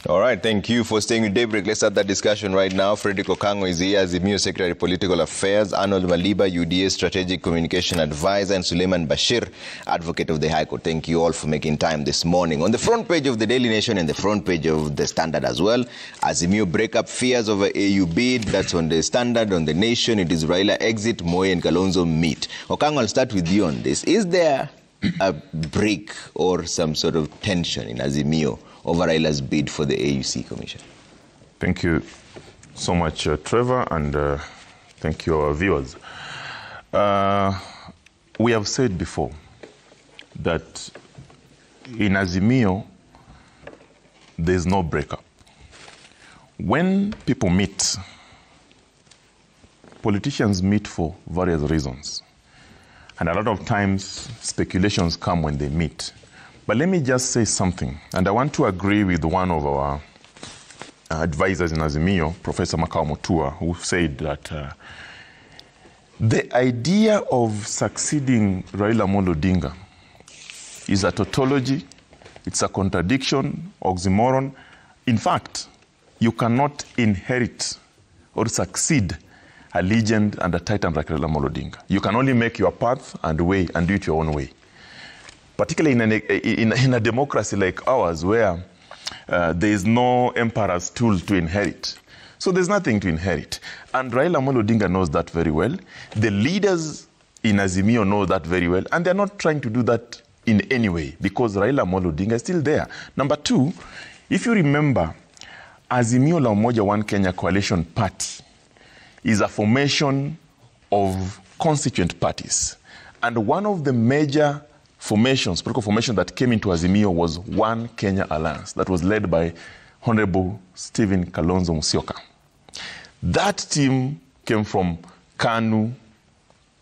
All right, thank you for staying with Daybreak. Let's start that discussion right now. Frederick Okango is here as the Azimio Secretary of Political Affairs, Arnold Maliba, UDA Strategic Communication Advisor, and Suleiman Bashir, Advocate of the High Court. Thank you all for making time this morning. On the front page of the Daily Nation and the front page of the Standard as well, Azimio breakup fears over AU bid. That's on the Standard. On the Nation, it is Raila exit, Moi and Kalonzo meet. Okango, I'll start with you on this. Is there a break or some sort of tension in Azimio over Raila's bid for the AUC Commission? Thank you so much, Trevor, and thank you, our viewers. We have said before that in Azimio, there's no breakup. When people meet, politicians meet for various reasons. And a lot of times, speculations come when they meet. But let me just say something, and I want to agree with one of our advisors in Azimio, Professor Makao Mutua, who said that the idea of succeeding Raila Amolo Odinga is a tautology, it's a contradiction, oxymoron. In fact, you cannot inherit or succeed a legend and a titan like Raila Amolo Odinga. You can only make your path and way and do it your own way. Particularly in a democracy like ours, where there is no emperor's tool to inherit. So there's nothing to inherit. And Raila Amolo Odinga knows that very well. The leaders in Azimio know that very well. And they're not trying to do that in any way, because Raila Amolo Odinga is still there. Number two, if you remember, Azimio la Umoja One Kenya Coalition Party is a formation of constituent parties. And one of the major formations, political formations that came into Azimio was One Kenya Alliance that was led by Honorable Stephen Kalonzo Musyoka. That team came from KANU,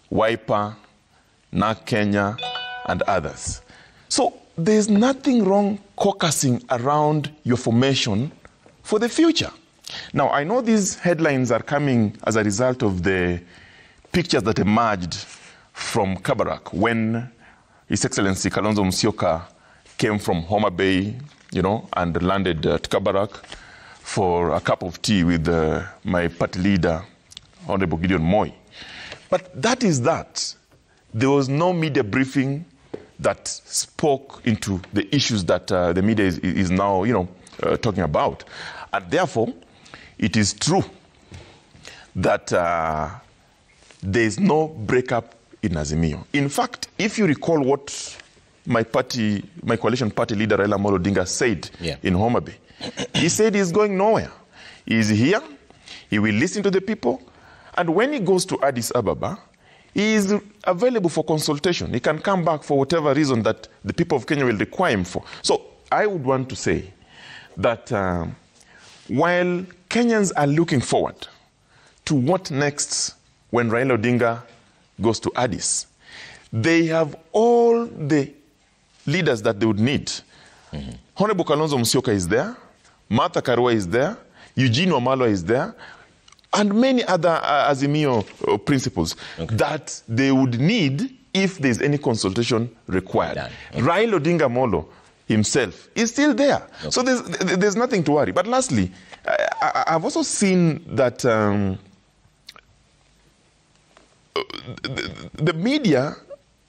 Wiper, NARC Kenya, and others. So there's nothing wrong caucusing around your formation for the future. Now, I know these headlines are coming as a result of the pictures that emerged from Kabarak when His Excellency Kalonzo Musyoka came from Homa Bay, and landed at Kabarak for a cup of tea with my party leader, Honorable Gideon Moi. But that is that. There was no media briefing that spoke into the issues that the media is now, talking about. And therefore, it is true that there is no breakup in Azimio. In fact, if you recall what my coalition party leader Raila Amolo Odinga said in Homa Bay, he said he's going nowhere. He's here, he will listen to the people, and when he goes to Addis Ababa, he is available for consultation. He can come back for whatever reason that the people of Kenya will require him for. So I would want to say that while Kenyans are looking forward to what next when Raila Odinga goes to Addis, they have all the leaders that they would need. Honorable Kalonzo Musyoka is there, Martha Karua is there, Eugene Wamalwa is there, and many other Azimio principles that they would need if there's any consultation required. Raila Odinga Amolo himself is still there. So there's nothing to worry. But lastly, I've also seen that the media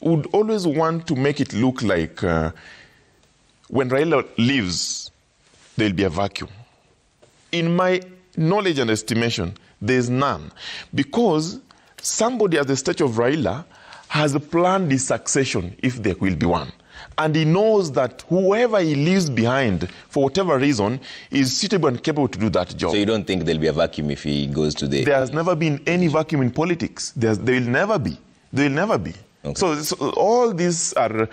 would always want to make it look like when Raila leaves, there'll be a vacuum. In my knowledge and estimation, there's none. Because somebody at the stage of Raila has planned the succession, if there will be one. And he knows that whoever he leaves behind, for whatever reason, is suitable and capable to do that job. So you don't think there'll be a vacuum if he goes to the... There has never been any vacuum in politics. There will never be. There will never be. So all these are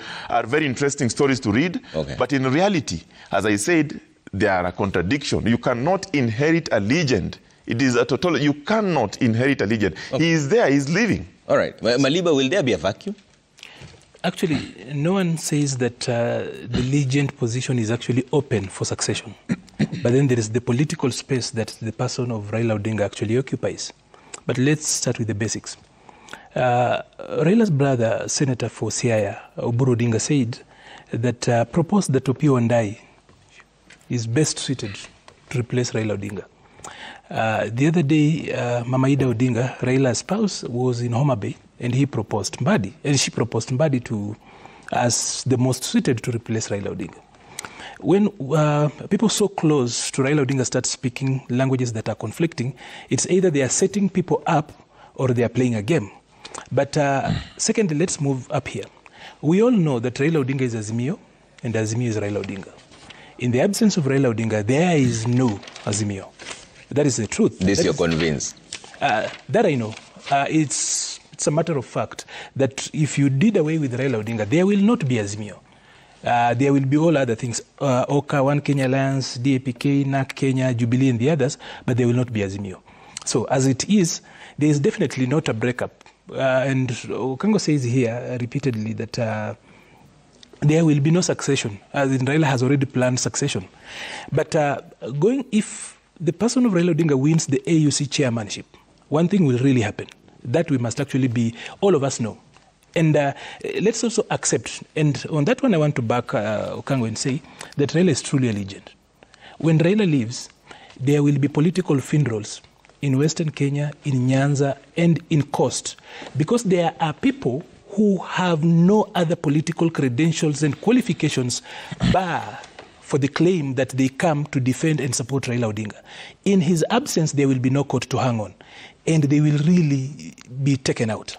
very interesting stories to read. But in reality, as I said, they are a contradiction. You cannot inherit a legend. It is a total... You cannot inherit a legend. He is there. He's living. All right. Maliba, will there be a vacuum? Actually, no one says that the legend position is actually open for succession. But then there is the political space that the person of Raila Odinga actually occupies. But let's start with the basics. Raila's brother, Senator for Siaya, Oburu Odinga, said that proposed that Opiyo Wandayi is best suited to replace Raila Odinga. The other day, Mama Ida Odinga, Raila's spouse, was in Homa Bay, and he proposed Mbadi, and she proposed Mbadi as the most suited to replace Raila Odinga. When people so close to Raila Odinga start speaking languages that are conflicting, it's either they are setting people up or they are playing a game. But secondly, let's move up here. We all know that Raila Odinga is Azimio, and Azimio is Raila Odinga. In the absence of Raila Odinga, there is no Azimio. That is the truth. You're convinced? That I know. It's a matter of fact that if you did away with Raila Odinga, there will not be Azimio. There will be all other things, OCA, One Kenya Alliance, DAPK, NAC Kenya, Jubilee, and the others, but there will not be Azimio. So as it is, there is definitely not a breakup. And Okango says here repeatedly that there will be no succession, as in Raila has already planned succession. But if the person of Raila Odinga wins the AUC chairmanship, one thing will really happen. That we must actually be, all of us know. And let's also accept, and on that one I want to back Okango and say that Raila is truly a legend. When Raila leaves, there will be political funerals in Western Kenya, in Nyanza, and in Coast, because there are people who have no other political credentials and qualifications bar for the claim that they come to defend and support Raila Odinga. In his absence, there will be no court to hang on, and they will really be taken out.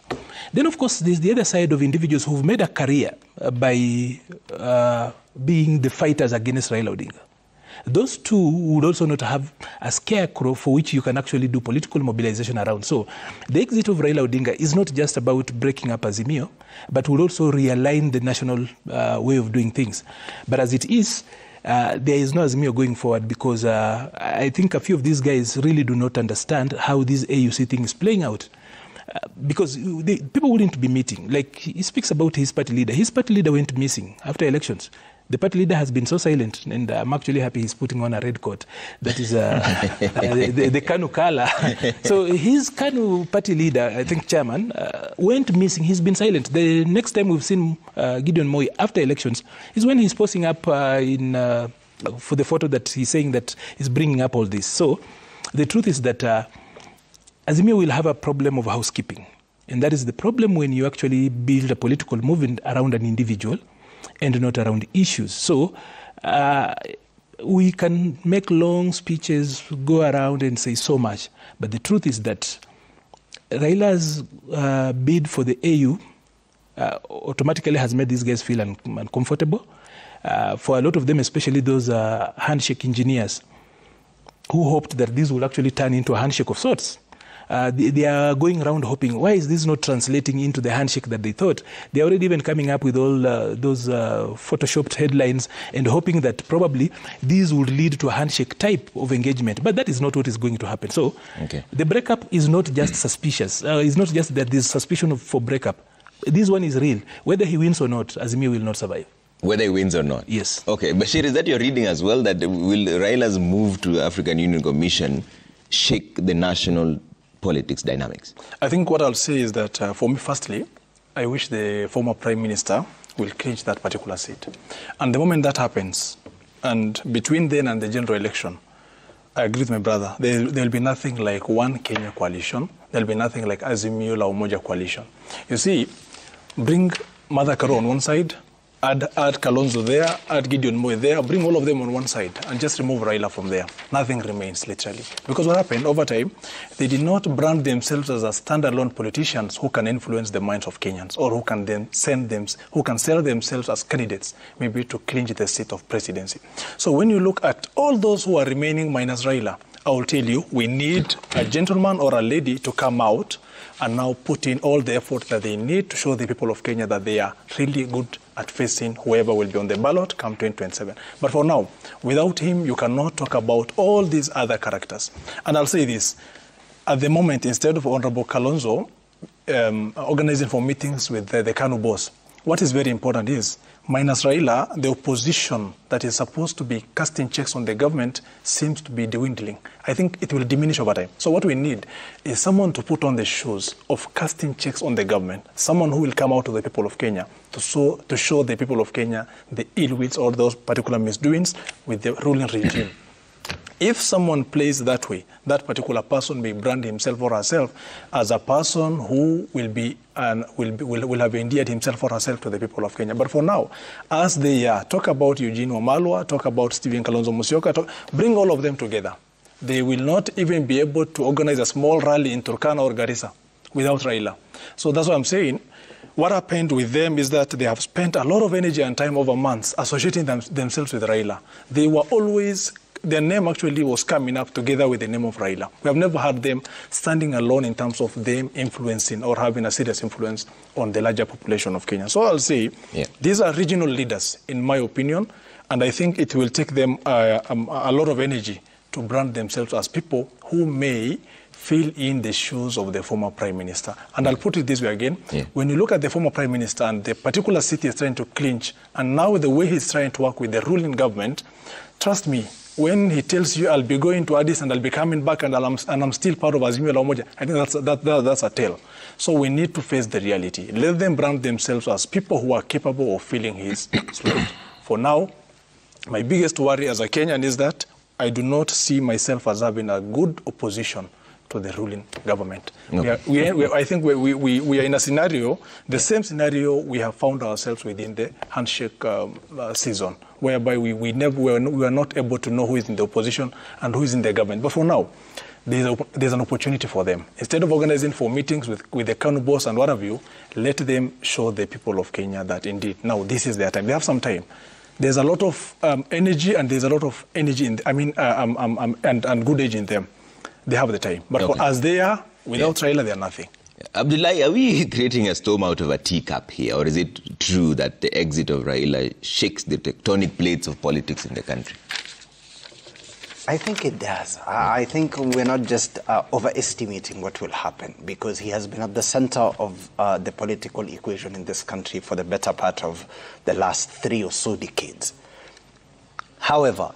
Then, of course, there's the other side of individuals who've made a career by being the fighters against Raila Odinga. Those two would also not have a scarecrow for which you can actually do political mobilization around. So the exit of Raila Odinga is not just about breaking up Azimio, but would also realign the national way of doing things. But as it is, there is no Azimio going forward because I think a few of these guys really do not understand how this AUC thing is playing out. Because people wouldn't be meeting. Like, he speaks about his party leader. His party leader went missing after elections. The party leader has been so silent, and I'm actually happy he's putting on a red coat. That is the KANU color. So his KANU party leader, I think chairman, went missing. He's been silent. The next time we've seen Gideon Moi after elections is when he's posting up for the photo that he's saying that he's bringing up all this. So the truth is that Azimio will have a problem of housekeeping. And that is the problem when you actually build a political movement around an individual and not around issues. So we can make long speeches, go around and say so much. But the truth is that Raila's bid for the AU automatically has made these guys feel uncomfortable. For a lot of them, especially those handshake engineers who hoped that this will actually turn into a handshake of sorts. They are going around hoping, why is this not translating into the handshake that they thought? They're already even coming up with all those photoshopped headlines and hoping that probably these would lead to a handshake type of engagement. But that is not what is going to happen. So the breakup is not just suspicious. It's not just that there's suspicion for breakup. This one is real. Whether he wins or not, Azimio will not survive. Whether he wins or not? Yes. Okay. Bashir, is that your reading as well, that will Raila's move to the African Union Commission shake the national politics dynamics? I think what I'll say is that for me, firstly, I wish the former Prime Minister will clinch that particular seat. And the moment that happens, and between then and the general election, I agree with my brother, there will be nothing like One Kenya coalition. There will be nothing like Azimio La Umoja coalition. You see, bring Mother Karo on one side, add Kalonzo there, add Gideon Moi there, bring all of them on one side and just remove Raila from there. Nothing remains, literally. Because what happened over time, they did not brand themselves as a standalone politicians who can influence the minds of Kenyans or who can then who can sell themselves as candidates, maybe to clinch the seat of presidency. So when you look at all those who are remaining minus Raila, I will tell you, we need a gentleman or a lady to come out and now put in all the effort that they need to show the people of Kenya that they are really good at facing whoever will be on the ballot come 2027. But for now, without him, you cannot talk about all these other characters. And I'll say this, at the moment, instead of Honorable Kalonzo organizing for meetings with the KANU boss, what is very important is Minus Raila, the opposition that is supposed to be casting checks on the government seems to be dwindling. I think it will diminish over time. So what we need is someone to put on the shoes of casting checks on the government, someone who will come out to the people of Kenya to show the people of Kenya the ill wills or those particular misdoings with the ruling regime. If someone plays that way, that particular person may brand himself or herself as a person who will be and will have endeared himself or herself to the people of Kenya. But for now, as they talk about Eugene Wamalwa, talk about Stephen Kalonzo Musyoka, bring all of them together. They will not even be able to organize a small rally in Turkana or Garissa without Raila. So that's what I'm saying. What happened with them is that they have spent a lot of energy and time over months associating themselves with Raila. They were always, their name actually was coming up together with the name of Raila. We have never had them standing alone in terms of them influencing or having a serious influence on the larger population of Kenya. So I'll say these are regional leaders, in my opinion, and I think it will take them a lot of energy to brand themselves as people who may fill in the shoes of the former Prime Minister. And I'll put it this way again. When you look at the former Prime Minister and the particular city is trying to clinch, and now the way he's trying to work with the ruling government, trust me, when he tells you, I'll be going to Addis and I'll be coming back and I'm still part of Azimio la Umoja, I think that's a tale. So we need to face the reality. Let them brand themselves as people who are capable of filling his slot. For now, my biggest worry as a Kenyan is that I do not see myself as having a good opposition to the ruling government. I think we are in a scenario, the same scenario we have found ourselves within the handshake season, whereby we are not able to know who is in the opposition and who is in the government. But for now, there's an opportunity for them. Instead of organizing for meetings with the Kanu boss and what have you, let them show the people of Kenya that indeed, now this is their time. They have some time. There's a lot of energy and there's a lot of energy, and good age in them. They have the time. But as they are, without Raila, they are nothing. Abdullahi, are we creating a storm out of a teacup here? Or is it true that the exit of Raila shakes the tectonic plates of politics in the country? I think it does. I think we're not just overestimating what will happen, because he has been at the center of the political equation in this country for the better part of the last 3 or so decades. However,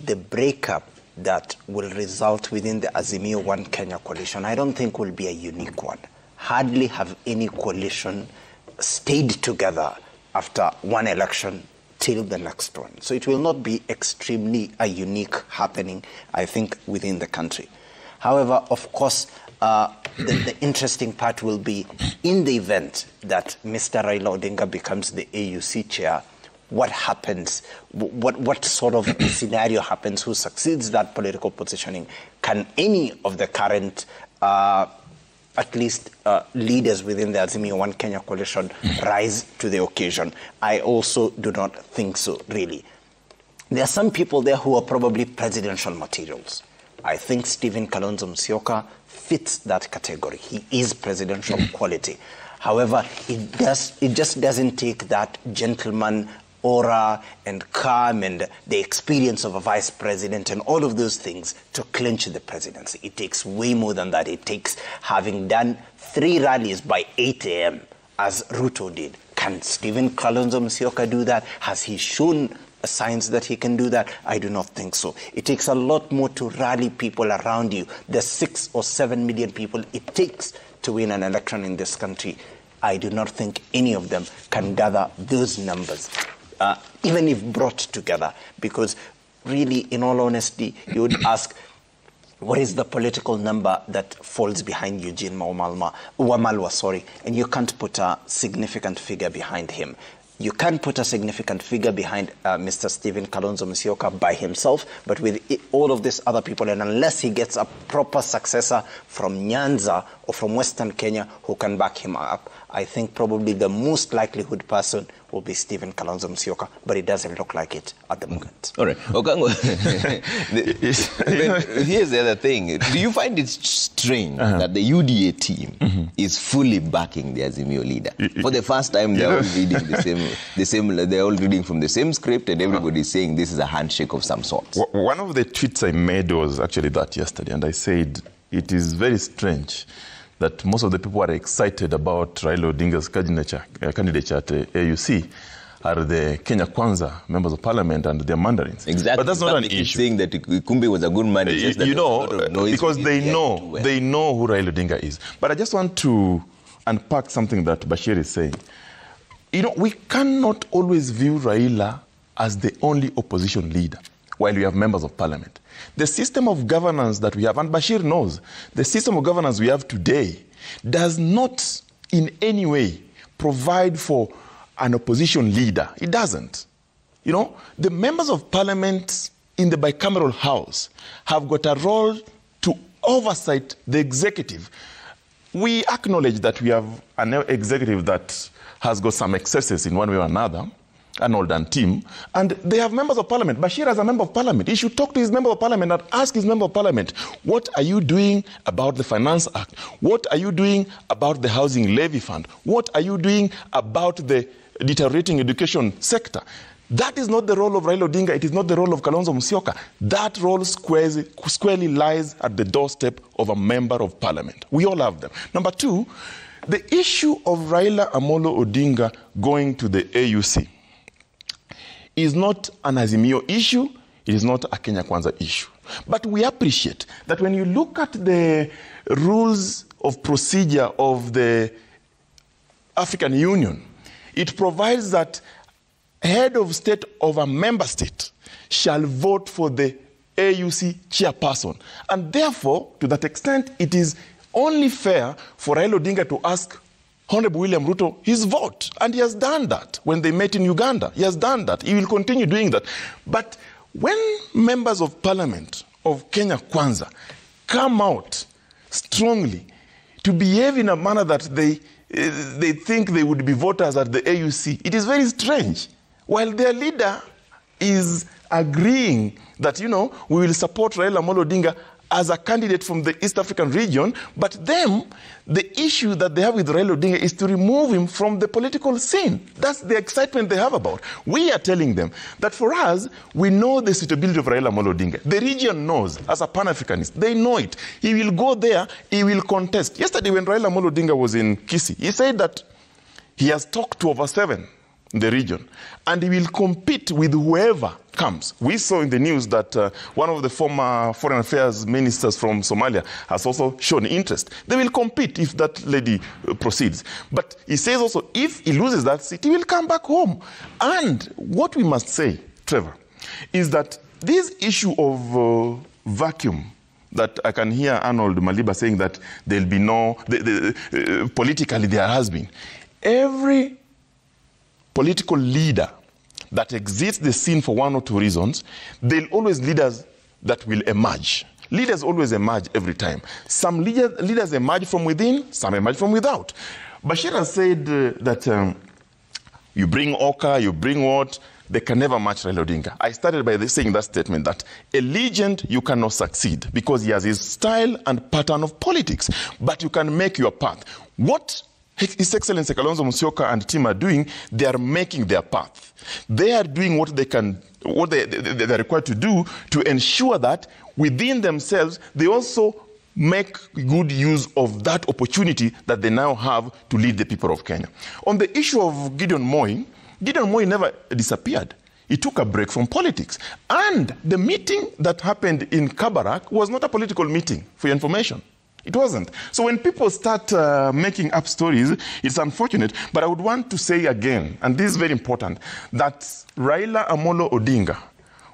the breakup that will result within the Azimio One Kenya coalition, I don't think will be a unique one. Hardly have any coalition stayed together after one election till the next one. So it will not be extremely a unique happening, I think, within the country. However, of course, the interesting part will be in the event that Mr. Raila Odinga becomes the AUC chair, what happens, what sort of scenario happens, who succeeds that political positioning? Can any of the current, at least leaders within the Azimio One Kenya coalition rise to the occasion? I also do not think so, really. There are some people there who are probably presidential materials. I think Stephen Kalonzo Musyoka fits that category. He is presidential quality. However, it just doesn't take that gentleman aura and calm and the experience of a vice president and all of those things to clinch the presidency. It takes way more than that. It takes having done 3 rallies by 8 a.m. as Ruto did. Can Stephen Kalonzo Musyoka do that? Has he shown signs that he can do that? I do not think so. It takes a lot more to rally people around you. The 6 or 7 million people it takes to win an election in this country, I do not think any of them can gather those numbers. Even if brought together, because really, in all honesty, you would ask, what is the political number that falls behind Eugene Wamalwa, and you can't put a significant figure behind him. You can put a significant figure behind Mr. Stephen Kalonzo Musyoka by himself, but with all of these other people, and unless he gets a proper successor from Nyanza or from Western Kenya who can back him up, I think probably the most likelihood person will be Stephen Kalonzo Musyoka, but it doesn't look like it at the moment. All right. Okango, here's the other thing. Do you find it strange that the UDA team is fully backing the Azimio leader? For the first time, they're all reading they're all reading from the same script, and everybody's saying this is a handshake of some sort. One of the tweets I made was actually that yesterday, and I said it is very strange that most of the people are excited about Raila Odinga's candidature at AUC, are the Kenya Kwanza members of parliament and their mandarins. Exactly. But that's not an issue. Saying that Kumbi was a good man, just that you know, because they know who Raila Odinga is. But I just want to unpack something that Bashir is saying. You know, we cannot always view Raila as the only opposition leader while we have members of parliament. The system of governance that we have, and Bashir knows, the system of governance we have today does not in any way provide for an opposition leader. It doesn't. You know, the members of parliament in the bicameral house have got a role to oversight the executive. We acknowledge that we have an executive that has got some excesses in one way or another, Arnold and team, and they have members of parliament. Bashir as a member of parliament, he should talk to his member of parliament and ask his member of parliament, what are you doing about the Finance Act? What are you doing about the Housing Levy Fund? What are you doing about the deteriorating education sector? That is not the role of Raila Odinga. It is not the role of Kalonzo Musyoka. That role squarely lies at the doorstep of a member of parliament. We all have them. Number two, the issue of Raila Amolo Odinga going to the AUC is not an Azimio issue, it is not a Kenya Kwanza issue. But we appreciate that when you look at the rules of procedure of the African Union, it provides that head of state of a member state shall vote for the AUC chairperson. And therefore, to that extent, it is only fair for Raila Odinga to ask Honorable William Ruto his vote. And he has done that when they met in Uganda. He has done that. He will continue doing that. But when members of parliament of Kenya Kwanza come out strongly to behave in a manner that they think they would be voters at the AUC, it is very strange. While their leader is agreeing that, you know, we will support Raila Amolo Odinga as a candidate from the East African region, but them, the issue that they have with Raila Odinga is to remove him from the political scene. That's the excitement they have about. We are telling them that for us, we know the suitability of Raila Amolo Odinga. The region knows, as a Pan-Africanist, they know it. He will go there, he will contest. Yesterday when Raila Amolo Odinga was in Kisii, he said that he has talked to over 7 in the region, and he will compete with whoever comes. We saw in the news that one of the former foreign affairs ministers from Somalia has also shown interest. They will compete if that lady proceeds. But he says also, if he loses that seat, he will come back home. And what we must say, Trevor, is that this issue of vacuum, that I can hear Arnold Maliba saying that there'll be no, politically there has been. Every political leader that exits the scene for one or two reasons, there'll always leaders that will emerge. Leaders always emerge every time. Some leaders emerge from within, some emerge from without. Bashir has said that you bring Oka, you bring what, they can never match Raila Odinga. I started by saying that statement that a legend you cannot succeed because he has his style and pattern of politics, but you can make your path. What His Excellency Kalonzo Musyoka and team are doing, they are making their path. They are doing what they can, what they're required to do to ensure that within themselves, they also make good use of that opportunity that they now have to lead the people of Kenya. On the issue of Gideon Moi never disappeared. He took a break from politics. And the meeting that happened in Kabarak was not a political meeting, for your information. It wasn't. So when people start making up stories, it's unfortunate. But I would want to say again, and this is very important, that Raila Amolo Odinga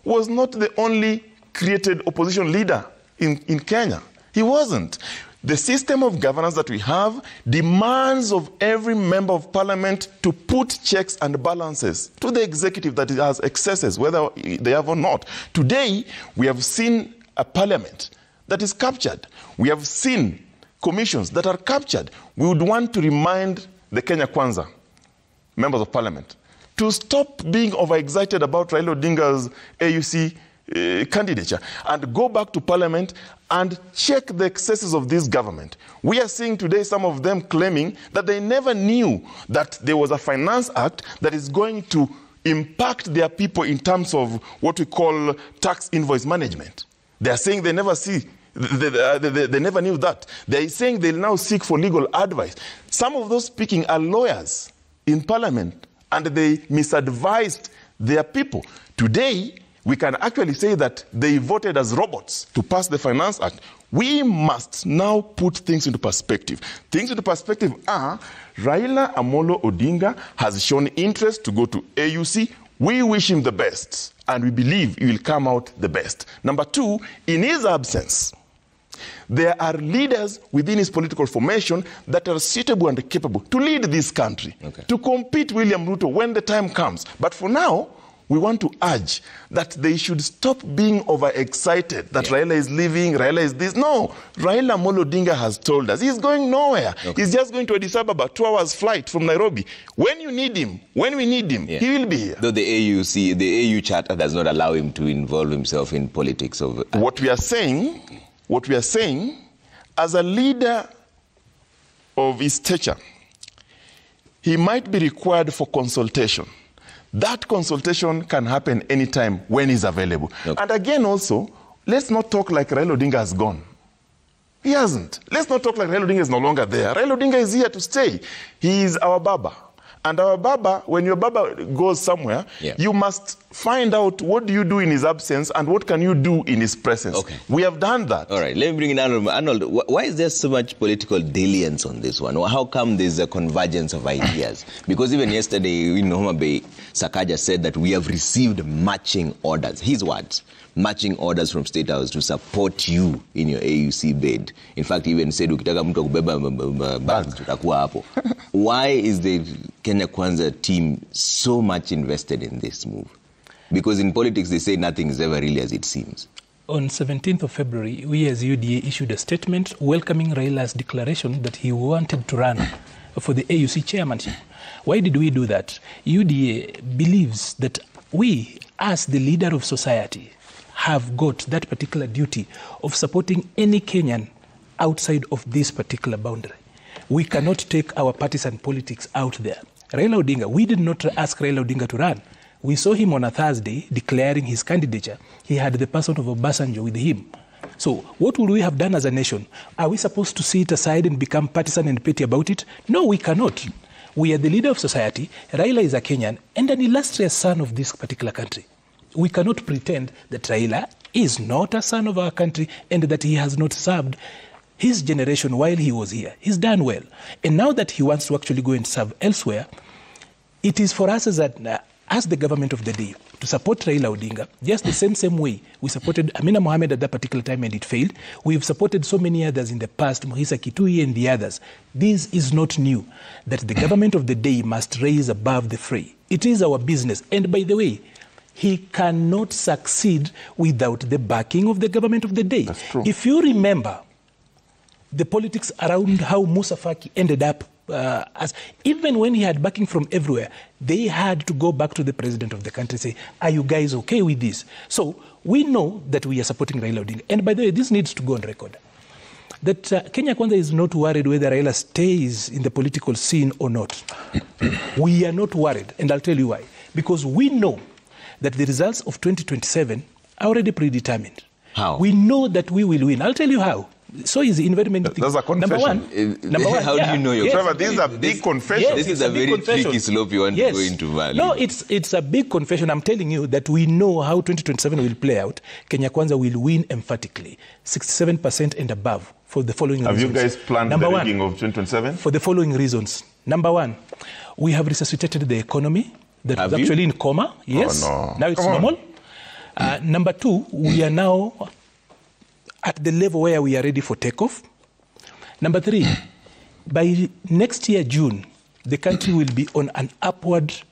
was not the only created opposition leader in Kenya. He wasn't. The system of governance that we have demands of every member of parliament to put checks and balances to the executive that has excesses, whether they have or not. Today, we have seen a parliament that is captured. We have seen commissions that are captured. We would want to remind the Kenya Kwanza members of parliament to stop being overexcited about Raila Odinga's AUC candidature and go back to parliament and check the excesses of this government. We are seeing today some of them claiming that they never knew that there was a Finance Act that is going to impact their people in terms of what we call tax invoice management. They are saying they never they never knew that. They are saying they'll now seek for legal advice. Some of those speaking are lawyers in parliament and they misadvised their people. Today, we can actually say that they voted as robots to pass the Finance Act. We must now put things into perspective. Things into perspective are, Raila Amolo Odinga has shown interest to go to AUC. We wish him the best, and we believe he will come out the best. Number two, in his absence, there are leaders within his political formation that are suitable and capable to lead this country, to compete William Ruto when the time comes. But for now, we want to urge that they should stop being overexcited that Raila is leaving, Raila is this. No, Raila Amolo Odinga has told us he's going nowhere. He's just going to Addis Ababa, 2 hours flight from Nairobi. When you need him, when we need him, he will be here. Though the AUC, the AU charter does not allow him to involve himself in politics. What we are saying, as a leader of his stature, he might be required for consultation. That consultation can happen anytime when he's available. And again also, let's not talk like Raila Odinga has gone. He hasn't. Let's not talk like Raila Odinga is no longer there. Raila Odinga is here to stay. He is our Baba. And our Baba, when your Baba goes somewhere, you must find out what do you do in his absence and what can you do in his presence. We have done that. All right, let me bring in Arnold. Arnold, why is there so much political dalliance on this one? How come there's a convergence of ideas? Because even yesterday in Homa Bay, Sakaja said that we have received marching orders. His words. Matching orders from State House to support you in your AUC bid. In fact, he even said, ukitaka mtu kubeba bags tutakuwa hapo. Why is the Kenya Kwanza team so much invested in this move? Because in politics, they say nothing is ever really as it seems. On 17th of February, we as UDA issued a statement welcoming Raila's declaration that he wanted to run for the AUC chairmanship. Why did we do that? UDA believes that we, as the leader of society, have got that particular duty of supporting any Kenyan outside of this particular boundary. We cannot take our partisan politics out there. Raila Odinga, we did not ask Raila Odinga to run. We saw him on a Thursday declaring his candidature. He had the person of Obasanjo with him. So what would we have done as a nation? Are we supposed to sit aside and become partisan and petty about it? No, we cannot. We are the leader of society. Raila is a Kenyan and an illustrious son of this particular country. We cannot pretend that Raila is not a son of our country and that he has not served his generation while he was here. He's done well. And now that he wants to actually go and serve elsewhere, it is for us as the government of the day to support Raila Odinga, just the same way we supported Amina Mohamed at that particular time and it failed. We've supported so many others in the past, Mohisa Kitui and the others. This is not new, that the government of the day must raise above the fray. It is our business. And by the way, he cannot succeed without the backing of the government of the day. That's true. If you remember the politics around how Musa Faki ended up, even when he had backing from everywhere, they had to go back to the president of the country and say, are you guys okay with this? So we know that we are supporting Raila Odinga. And by the way, this needs to go on record. That Kenya Kwanza is not worried whether Raila stays in the political scene or not. We are not worried, and I'll tell you why. Because we know that the results of 2027 are already predetermined. How? We know that we will win. I'll tell you how. So is the environment thing. That's a confession. Number one, how do you know your Trevor, this is a big confession. Yes, this is a very tricky slope you want to go into, value. No, it's a big confession. I'm telling you that we know how 2027 will play out. Kenya Kwanza will win emphatically, 67% and above, for the following reasons. Have you guys planned the rigging of 2027? For the following reasons. Number one, we have resuscitated the economy that was actually in coma. Yes. Oh, no. Now it's normal. Number two, we are now at the level where we are ready for takeoff. Number three, by next year, June, the country will be on an uptick.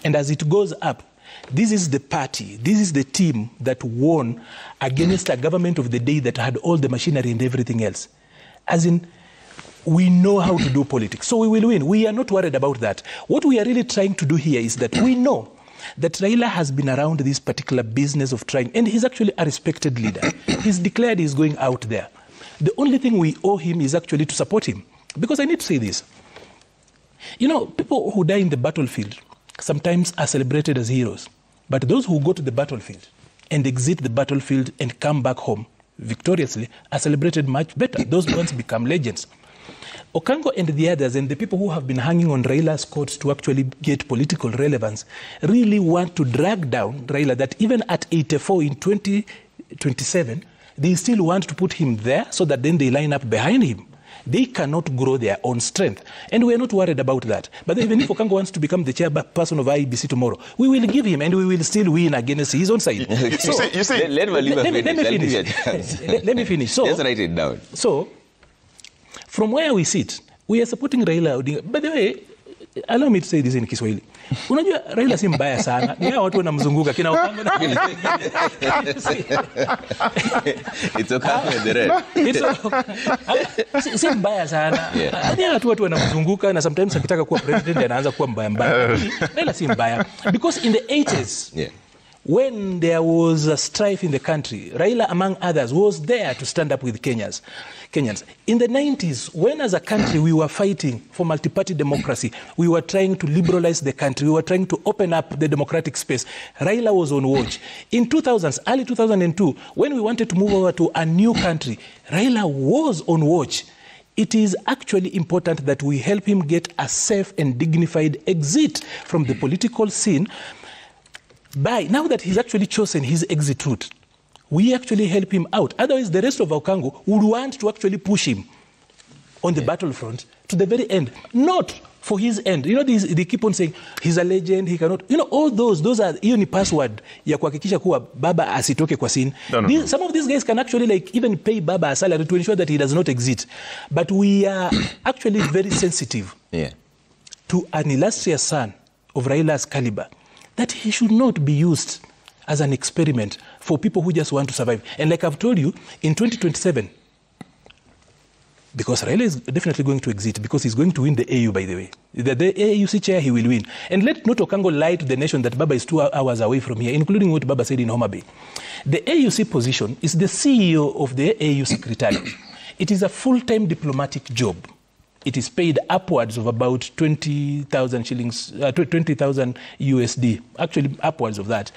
And as it goes up, this is the party, this is the team that won against a government of the day that had all the machinery and everything else. As in, we know how to do politics, so we will win. We are not worried about that. What we are really trying to do here is that we know that Raila has been around this particular business of trying, and he's actually a respected leader. He's declared he's going out there. The only thing we owe him is actually to support him. Because I need to say this. You know, people who die in the battlefield sometimes are celebrated as heroes. But those who go to the battlefield and exit the battlefield and come back home victoriously are celebrated much better. Those ones become legends. Okango and the others and the people who have been hanging on Raila's courts to actually get political relevance really want to drag down Raila, that even at 84 in 2027, they still want to put him there so that then they line up behind him. They cannot grow their own strength. And we're not worried about that. But even if Okango wants to become the chairperson of IEBC tomorrow, we will give him and we will still win against his own side. So, you see, let me finish. So, let's write it down. So, from where we sit, we are supporting Raila Odinga. By the way, allow me to say this in Kiswahili. Unajua Raila si mbaya sana. Ni hao watu wanamzunguka kina Okango. It's Okango and the rest. Si mbaya sana. Ni hao watu wanamzunguka na sometimes akitaka kuwa president anaanza kuwa mbaya. Raila si mbaya. Because in the 80s, when there was a strife in the country, Raila, among others, was there to stand up with Kenyans. In the 90s, when as a country we were fighting for multi-party democracy, we were trying to liberalize the country, we were trying to open up the democratic space, Raila was on watch. In 2000s, early 2002, when we wanted to move over to a new country, Raila was on watch. It is actually important that we help him get a safe and dignified exit from the political scene. Now that he's actually chosen his exit route, we actually help him out. Otherwise, the rest of Okango would want to actually push him on the battlefront to the very end, not for his end. You know, they keep on saying, he's a legend, he cannot... You know, all those are, hiyo ni password ya kuhakikisha kuwa Baba asitoke kwa scene. No. Some of these guys can actually even pay Baba a salary to ensure that he does not exit. But we are actually very sensitive to an illustrious son of Raila's caliber, that he should not be used as an experiment for people who just want to survive. And like I've told you, in 2027, because Raila is definitely going to exit, because he's going to win the AU, by the way. The AUC chair, he will win. And let not Okango lie to the nation that Baba is 2 hours away from here, including what Baba said in Homa Bay. The AUC position is the CEO of the AU Secretariat. It is a full-time diplomatic job. It is paid upwards of about 20,000 shillings, 20,000 USD, actually upwards of that.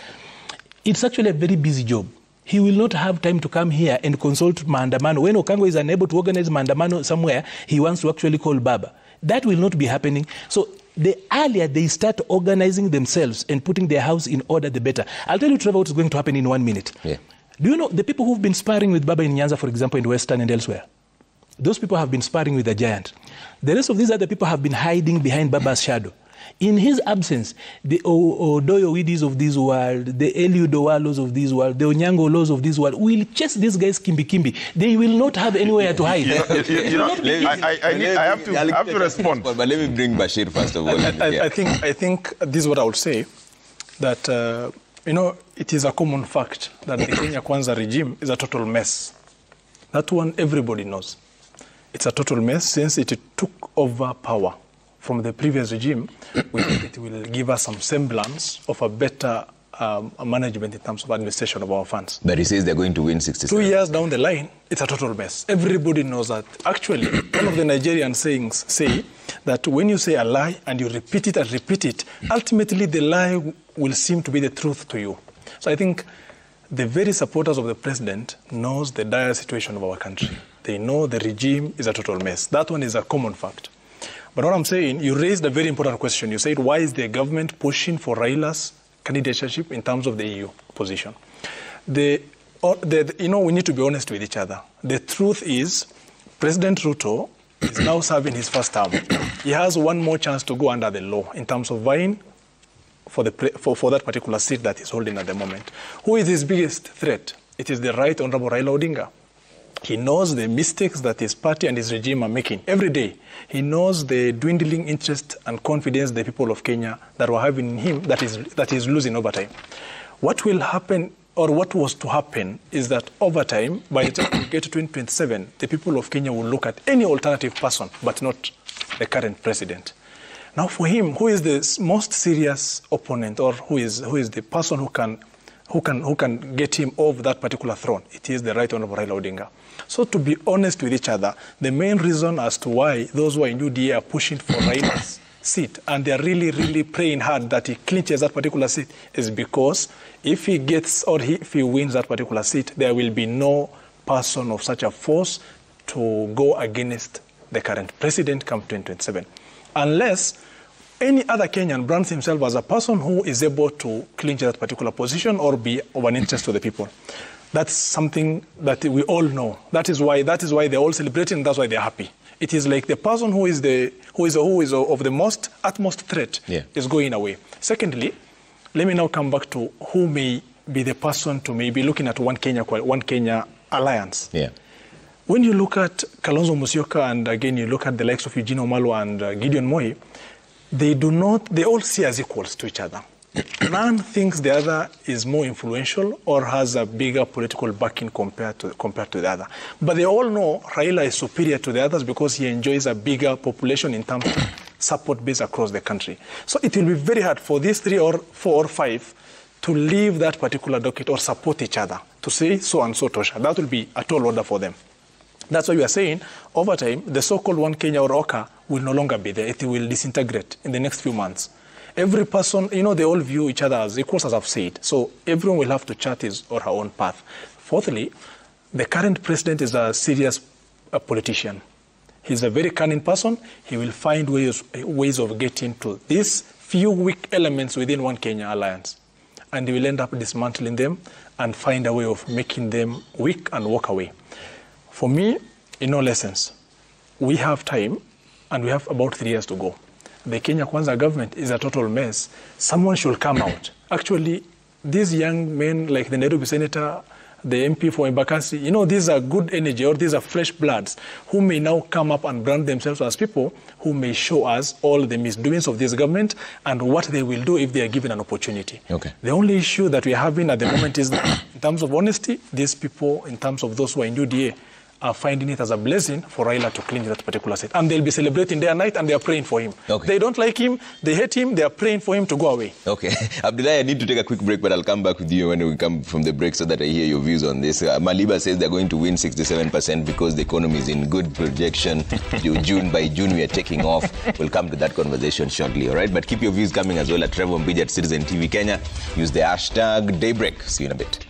It's actually a very busy job. He will not have time to come here and consult Maandamano. When Okango is unable to organize Maandamano somewhere, he wants to actually call Baba. That will not be happening. So the earlier they start organizing themselves and putting their house in order, the better. I'll tell you, Trevor, what's going to happen in 1 minute. Do you know the people who've been sparring with Baba in Nyanza, for example, in Western and elsewhere? Those people have been sparring with a giant. The rest of these other people have been hiding behind Baba's shadow. In his absence, the Odoyo Widis of this world, the Eliud Owalos of this world, the Onyango Laws of this world will chase these guys kimbi. They will not have anywhere to hide. I have to respond. But let me bring Bashir first of all. I think this is what I would say, that, you know, it is a common fact that the Kenya Kwanza regime is a total mess. That one everybody knows. It's a total mess since it took over power from the previous regime. We think it will give us some semblance of a better management in terms of administration of our funds. But he says they're going to win 67. 2 years down the line, it's a total mess. Everybody knows that. Actually, one of the Nigerian sayings say that when you say a lie and you repeat it and repeat it, ultimately the lie will seem to be the truth to you. So I think the very supporters of the president knows the dire situation of our country. They know the regime is a total mess. That one is a common fact. But what I'm saying, you raised a very important question. You said, why is the government pushing for Raila's candidatureship in terms of the EU position? You know, we need to be honest with each other. The truth is, President Ruto is now serving his first term. He has one more chance to go under the law in terms of vying for that particular seat that he's holding at the moment. Who is his biggest threat? It is the Right Honorable Raila Odinga. He knows the mistakes that his party and his regime are making every day. He knows the dwindling interest and confidence the people of Kenya that were having in him that is losing over time. What will happen, or what was to happen, is that over time, by the time we get to 2027, the people of Kenya will look at any alternative person, but not the current president. Now, for him, who is the most serious opponent, or who is the person who can get him off that particular throne? It is the Right Honorable Raila Odinga. So to be honest with each other, the main reason as to why those who are in UDA are pushing for Raila's seat, and they're really, really praying hard that he clinches that particular seat, is because if he gets, or if he wins that particular seat, there will be no person of such a force to go against the current president come 2027. Unless any other Kenyan brands himself as a person who is able to clinch that particular position or be of an interest to the people. That's something that we all know. That is why they're all celebrating, and that's why they're happy. It is like the person who is of the utmost threat is going away. Secondly, let me now come back to who may be the person to maybe looking at One Kenya alliance. Yeah. When you look at Kalonzo Musyoka and again you look at the likes of Eugene Wamalwa and Gideon Moi, they all see as equals to each other. None thinks the other is more influential or has a bigger political backing compared to the other. But they all know Raila is superior to the others because he enjoys a bigger population in terms of support base across the country. So it will be very hard for these 3 or 4 or 5 to leave that particular docket or support each other, to say so and so Tosha. That will be a tall order for them. That's why we are saying, over time, the so-called One Kenya or OKA will no longer be there. It will disintegrate in the next few months. Every person, they all view each other as equals, as I've said. So everyone will have to chart his or her own path. Fourthly, the current president is a serious politician. He's a very cunning person. He will find ways of getting to these few weak elements within One Kenya alliance. And he will end up dismantling them and find a way of making them weak and walk away. For me, in all essence, we have time and we have about 3 years to go. The Kenya Kwanza government is a total mess. Someone should come out. Actually, these young men like the Nairobi senator, the MP for Embakasi, these are good energy or these are fresh bloods who may now come up and brand themselves as people who may show us all the misdoings of this government and what they will do if they are given an opportunity. Okay. The only issue that we are having at the moment is that in terms of honesty, these people, in terms of those who are in UDA, are finding it as a blessing for Raila to clean that particular seat. And they'll be celebrating day and night and they are praying for him. Okay. They don't like him, they hate him, they are praying for him to go away. Okay. Abdullahi, I need to take a quick break, but I'll come back with you when we come from the break so that I hear your views on this. Maliba says they're going to win 67% because the economy is in good projection. By June, we are taking off. We'll come to that conversation shortly, all right? But keep your views coming as well at Trevor Mbija at Citizen TV Kenya. Use the hashtag Daybreak. See you in a bit.